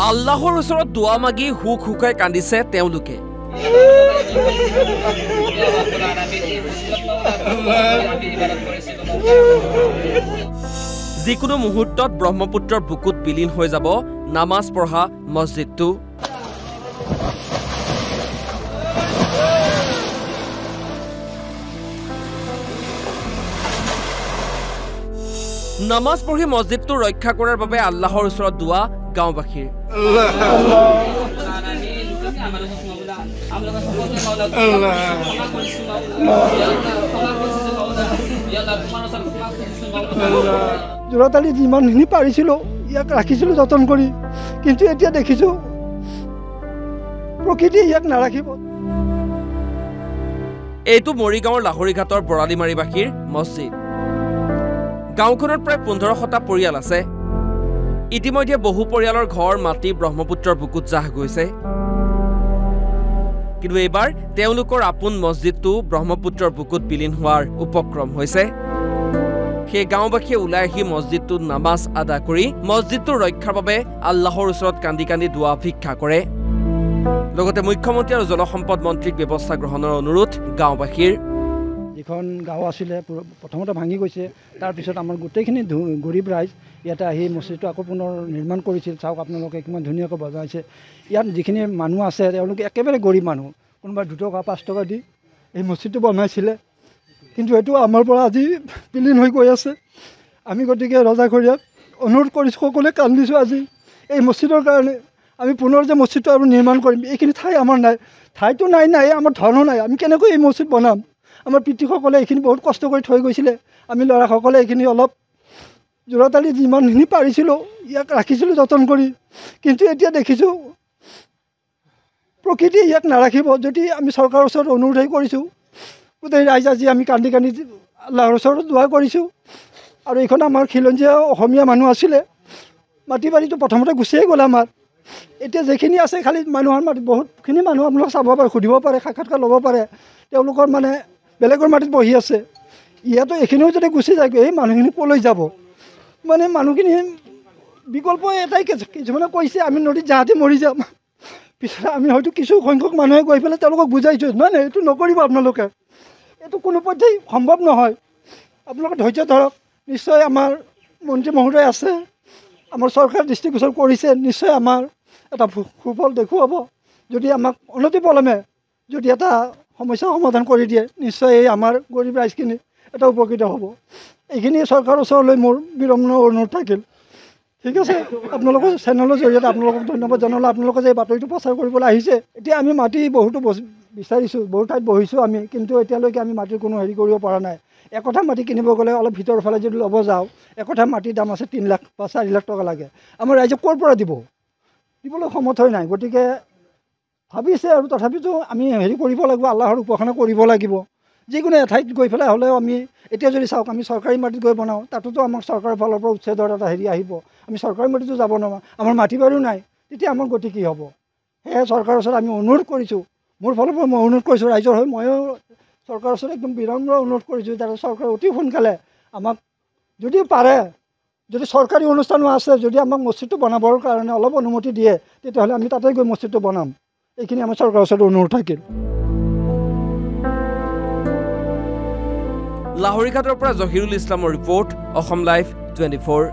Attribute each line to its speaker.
Speaker 1: আল্লাহৰ ওচৰত দোৱা মাগি হুক হুকাই কান্দিছে তেওঁলোকে। যিকোনো মুহূৰ্তত ব্ৰহ্মপুত্ৰৰ বুকুত বিলীন হৈ যাব নামাজ পঢ়া মছজিদটো। নামাজ পঢ়ি মছজিদটো ৰক্ষা কৰাৰ বাবে আল্লাহৰ ওচৰত দোৱা গাঁওবাসীৰ।
Speaker 2: যোৰাতালি যিমানখিনি পাৰিছিলোঁ ইয়াক ৰাখিছিলোঁ যতন কৰি, কিন্তু এতিয়া দেখিছোঁ প্ৰকৃতিয়ে ইয়াক নাৰাখিব।
Speaker 1: এইটো মৰিগাঁৱৰ লাহৰীঘাটৰ বৰালিমাৰীবাসীৰ মছজিদ। গাঁওখনত প্ৰায় 1500টা পৰিয়াল আছে। ইতিমধ্যে বহু পৰিয়ালৰ ঘৰ মাটি ব্ৰহ্মপুত্ৰৰ বুকুত জাহ গৈছে। কিন্তু এইবাৰ তেওঁলোকৰ আপোন মছজিদটো ব্ৰহ্মপুত্ৰৰ বুকুত বিলীন হোৱাৰ উপক্ৰম হৈছে। সেই গাঁওবাসীয়ে ওলাই আহি মছজিদটোত নামাজ আদা কৰি মছজিদটোৰ ৰক্ষাৰ বাবে আল্লাহৰ ওচৰত কান্দি কান্দি দোৱা ভিক্ষা কৰে। লগতে মুখ্যমন্ত্ৰী আৰু জলসম্পদ মন্ত্ৰীক ব্যৱস্থা গ্ৰহণৰ অনুৰোধ গাঁওবাসীৰ।
Speaker 2: যিখন গাঁও আছিলে প্ৰথমতে ভাঙি গৈছে, তাৰপিছত আমাৰ গোটেইখিনি গৰীব ৰাইজ ইয়াতে আহি মছজিদটো আকৌ পুনৰ নিৰ্মাণ কৰিছিল। চাওক আপোনালোকে কিমান ধুনীয়াকৈ বজাইছে। ইয়াত যিখিনি মানুহ আছে তেওঁলোকে একেবাৰে গৰীব মানুহ, কোনোবা 2 টকা 5 টকা দি এই মছজিদটো বনাইছিলে, কিন্তু এইটো আমাৰ পৰা আজি বিলীন হৈ গৈ আছে। আমি গতিকে ৰজাঘৰীয়াক অনুৰোধ কৰিছোঁ, সকলোৱে কান্দিছোঁ আজি এই মছজিদৰ কাৰণে। আমি পুনৰ যে মছজিদটো আৰু নিৰ্মাণ কৰিম, এইখিনি ঠাই আমাৰ নাই, ঠাইটো নাই, আমাৰ ধনো নাই। আমি কেনেকৈ এই মছজিদ বনাম? আমাৰ পিতৃসকলে এইখিনি বহুত কষ্ট কৰি থৈ গৈছিলে। আমি ল'ৰাসকলে এইখিনি অলপ যোৰাতালি যিমানখিনি পাৰিছিলোঁ ইয়াক ৰাখিছিলোঁ যতন কৰি, কিন্তু এতিয়া দেখিছোঁ প্ৰকৃতিয়ে ইয়াক নাৰাখিব। যদি আমি চৰকাৰৰ ওচৰত অনুৰোধ কৰিছোঁ, গোটেই ৰাইজ আজি আমি কান্দি কান্দি আল্লাহৰ ওচৰত দোৱা কৰিছোঁ। আৰু এইখন আমাৰ খিলঞ্জীয়া অসমীয়া মানুহ আছিলে, মাটি বাৰীটো প্ৰথমতে গুচিয়ে গ'ল আমাৰ। এতিয়া যিখিনি আছে খালি মানুহৰ মাটিত বহুতখিনি মানুহ আপোনালোকে চাব পাৰে, সুধিব পাৰে, সাক্ষাৎকাৰ ল'ব পাৰে। তেওঁলোকৰ মানে বেলেগৰ মাটিত বহি আছে। ইয়াতো এইখিনিও যদি গুচি যায়, এই মানুহখিনি ক'লৈ যাব? মানে মানুহখিনি বিকল্প এটাই, কিছুমানে কৈছে আমি নদীত যাহাতে মৰি যাম। পিছত আমি হয়তো কিছু সংখ্যক মানুহে গৈ পেলাই তেওঁলোকক বুজাইছোঁ, নাই এইটো নকৰিব আপোনালোকে, এইটো কোনোপধ্যেই সম্ভৱ নহয়। আপোনালোকে ধৈৰ্য ধৰক। নিশ্চয় আমাৰ মন্ত্ৰী মহোদয় আছে, আমাৰ চৰকাৰ দৃষ্টিগোচৰ কৰিছে, নিশ্চয় আমাৰ এটা সুফল দেখুৱাব। যদি আমাক অনতিপলমে যদি এটা সমস্যা সমাধান কৰি দিয়ে, নিশ্চয় এই আমাৰ গৰীব ৰাইজখিনি এটা উপকৃত হ'ব। এইখিনি চৰকাৰৰ ওচৰলৈ মোৰ বিনম্ৰ অনুৰোধ থাকিল। ঠিক আছে, আপোনালোকৰ চেনেলৰ জৰিয়তে আপোনালোকক ধন্যবাদ জনালোঁ। আপোনালোকে যে এই বাতৰিটো প্ৰচাৰ কৰিবলৈ আহিছে। এতিয়া আমি মাটি বহুতো বিচাৰিছোঁ, বহুত ঠাইত বহিছোঁ আমি, কিন্তু এতিয়ালৈকে আমি মাটিৰ কোনো হেৰি কৰিব পৰা নাই। একঠা মাটি কিনিব গ'লে অলপ ভিতৰৰ ফালে যদি ল'ব যাওঁ, একঠা মাটিৰ দাম আছে 3 লাখ বা 4 লাখ টকা লাগে। আমাৰ ৰাইজে ক'ৰ পৰা দিবলৈ সমৰ্থ নাই। গতিকে ভাবিছে, আৰু তথাপিতো আমি হেৰি কৰিব লাগিব, আল্লাহৰ উপাসনা কৰিব লাগিব। যিকোনো এঠাইত গৈ পেলাই হ'লেও আমি এতিয়া যদি চাওক, আমি চৰকাৰী মাটিত গৈ বনাওঁ, তাতোতো আমাক চৰকাৰৰ ফালৰ পৰা উচ্ছেদৰ এটা হেৰি আহিব। আমি চৰকাৰী মাটিতো যাব নোৱাৰোঁ, আমাৰ মাটি বাৰীও নাই, তেতিয়া আমাৰ গতি কি হ'ব? সেয়ে চৰকাৰৰ ওচৰত আমি অনুৰোধ কৰিছোঁ, মোৰ ফালৰ পৰা মই অনুৰোধ কৰিছোঁ, ৰাইজৰ হৈ ময়ো চৰকাৰৰ ওচৰত একদম বিনম্ৰ অনুৰোধ কৰিছোঁ, যাতে চৰকাৰে অতি সোনকালে আমাক যদি পাৰে, যদি চৰকাৰী অনুষ্ঠানো আছে, যদি আমাক মছজিদটো বনাবৰ কাৰণে অলপ অনুমতি দিয়ে, তেতিয়াহ'লে আমি তাতে গৈ মছজিদটো বনাম। এইখিনি আমাৰ চৰকাৰৰ ওচৰত অনুৰোধ থাকিল।
Speaker 1: লাহৰীঘাটৰ পৰা জহিৰুল ইছলামৰ ৰিপৰ্ট, অসম লাইভ 24।